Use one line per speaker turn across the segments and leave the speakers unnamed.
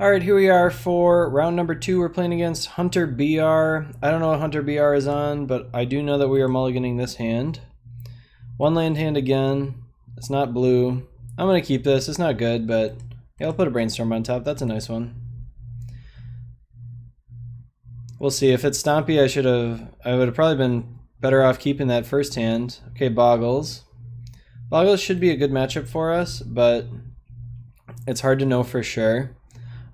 Alright, here we are for round number 2. We're playing against Hunter BR. I don't know what Hunter BR is on, but I do know that we are mulliganing this hand. One land hand again. It's not blue. I'm going to keep this. It's not good, but yeah, I'll put a Brainstorm on top. That's a nice one. We'll see. If it's Stompy, I would have probably been better off keeping that first hand. Okay, Bogles. Bogles should be a good matchup for us, but it's hard to know for sure.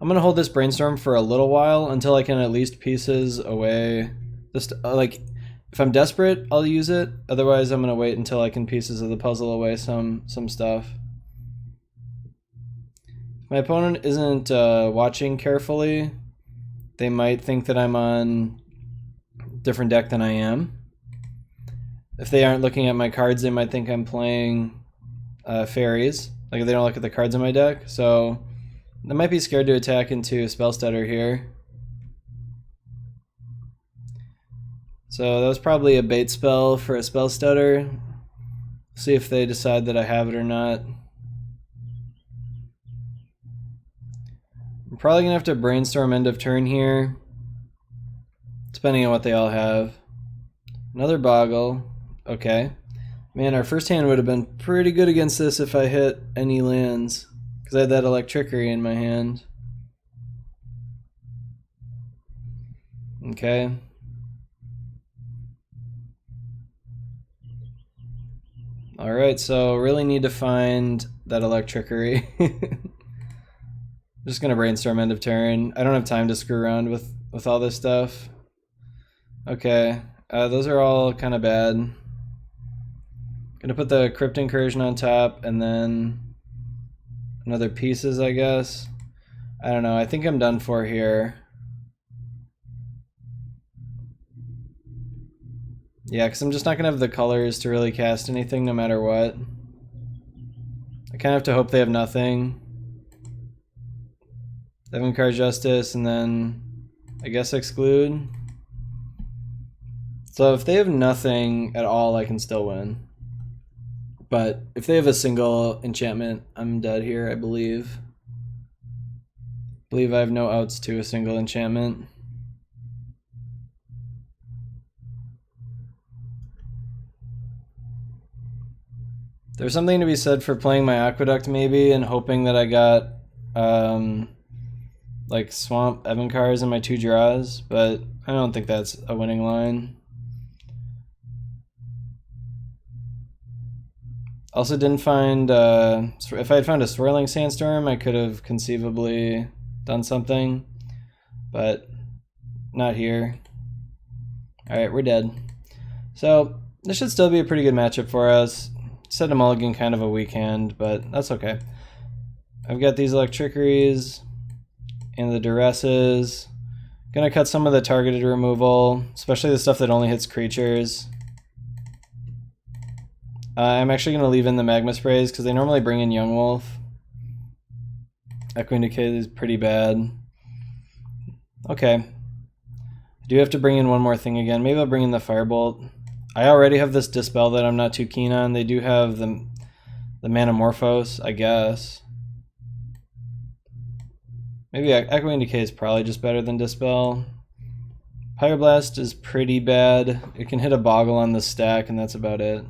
I'm going to hold this Brainstorm for a little while until I can at least pieces away. Just like, if I'm desperate, I'll use it. Otherwise, I'm going to wait until I can pieces of the puzzle away some stuff. If my opponent isn't watching carefully, they might think that I'm on a different deck than I am. If they aren't looking at my cards, they might think I'm playing fairies. Like if they don't look at the cards in my deck. So I might be scared to attack into Spell Stutter here. So that was probably a bait spell for a Spell Stutter. See if they decide that I have it or not. I'm probably going to have to Brainstorm end of turn here, depending on what they all have. Another Boggle. Okay. Man, our first hand would have been pretty good against this if I hit any lands, because I had that Electrickery in my hand. Okay. Alright, so really need to find that Electrickery. Just gonna Brainstorm end of turn. I don't have time to screw around with all this stuff. Okay, those are all kind of bad. Gonna put the Crypt Incursion on top and then another pieces, I guess. I don't know, I think I'm done for here. Yeah, because I'm just not gonna have the colors to really cast anything no matter what. I kind of have to hope they have nothing. 7-card Justice, and then I guess Exclude. So if they have nothing at all, I can still win. But if they have a single enchantment, I'm dead here, I believe. I believe I have no outs to a single enchantment. There's something to be said for playing my Aqueduct maybe and hoping that I got like Swamp Evankars in my 2 draws, but I don't think that's a winning line. Also didn't find, if I had found a Swirling Sandstorm, I could have conceivably done something, but not here. Alright, we're dead. So this should still be a pretty good matchup for us. Set a mulligan kind of a weak hand, but that's okay. I've got these Electrickeries and the Duresses. Gonna cut some of the targeted removal, especially the stuff that only hits creatures. I'm actually gonna leave in the Magma Sprays because they normally bring in Young Wolf. Echoing Decay is pretty bad. Okay. I do have to bring in one more thing again. Maybe I'll bring in the Firebolt. I already have this Dispel that I'm not too keen on. They do have the Manamorphose, I guess. Maybe Echoing Decay is probably just better than Dispel. Pyroblast is pretty bad. It can hit a Boggle on the stack, and that's about it.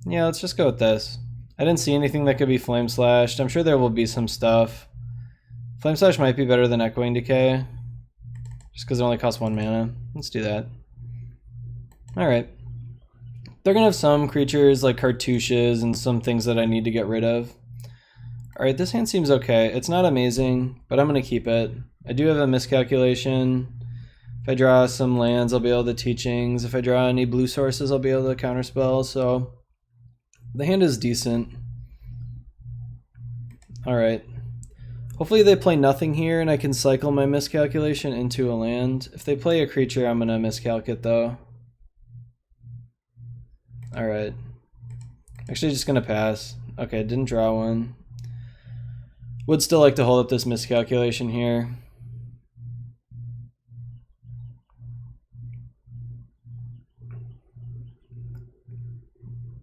Yeah, let's just go with this. I didn't see anything that could be Flame Slashed. I'm sure there will be some stuff. Flame Slash might be better than Echoing Decay, just because it only costs 1 mana. Let's do that. Alright. They're going to have some creatures like Cartouches and some things that I need to get rid of. Alright, this hand seems okay. It's not amazing, but I'm going to keep it. I do have a Miscalculation. If I draw some lands, I'll be able to Teachings. If I draw any blue sources, I'll be able to Counterspell. So the hand is decent. Alright. Hopefully they play nothing here and I can cycle my Miscalculation into a land. If they play a creature, I'm going to Miscalc it though. Alright. Actually just going to pass. Okay, didn't draw one. Would still like to hold up this Miscalculation here.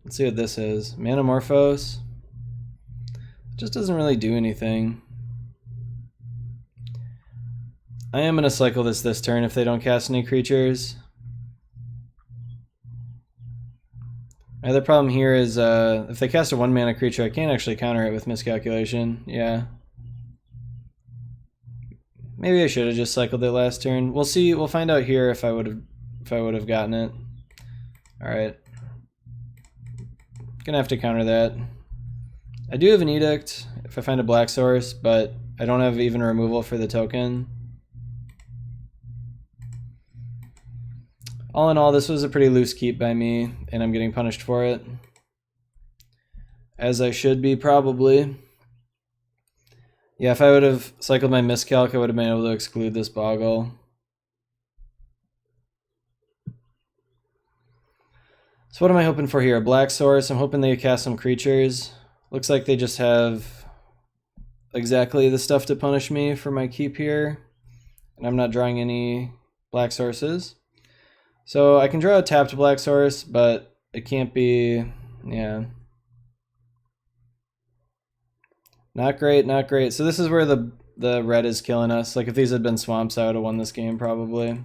Let's see what this is. Manamorphose. Just doesn't really do anything. I am going to cycle this turn if they don't cast any creatures. My other problem here is if they cast a 1-mana creature, I can't actually counter it with Miscalculation. Yeah. Maybe I should have just cycled it last turn. We'll see. We'll find out here if I would have gotten it. All right. Gonna have to counter that. I do have an Edict if I find a black source, but I don't have even removal for the token. All in all, this was a pretty loose keep by me, and I'm getting punished for it. As I should be, probably. Yeah, if I would have cycled my miscalc, I would have been able to exclude this Boggle. So what am I hoping for here? A black source. I'm hoping they cast some creatures. Looks like they just have exactly the stuff to punish me for my keep here. And I'm not drawing any black sources. So I can draw a tapped black source, but it can't be, yeah. Not great, not great. So this is where the red is killing us. Like if these had been swamps, I would have won this game probably.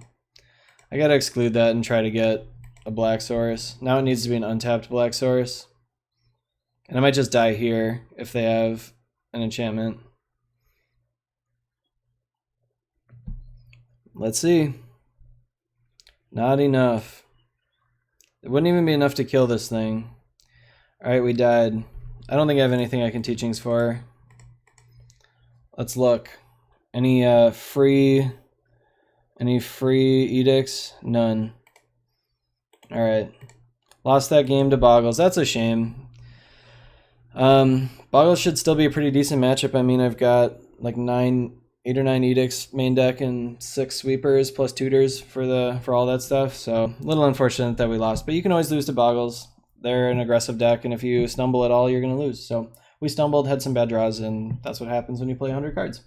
I gotta exclude that and try to get a black source. Now it needs to be an untapped black source. And I might just die here if they have an enchantment. Let's see. Not enough. It wouldn't even be enough to kill this thing. Alright, we died. I don't think I have anything I can teachings for. Let's look. Any free edicts? None. Alright. Lost that game to Bogles. That's a shame. Bogles should still be a pretty decent matchup. I mean, I've got like 8 or 9 edicts main deck and 6 sweepers plus tutors for all that stuff. So a little unfortunate that we lost, but you can always lose to Bogles. They're an aggressive deck, and if you stumble at all, you're going to lose. So we stumbled, had some bad draws, and that's what happens when you play 100 cards.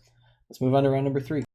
Let's move on to round number 3.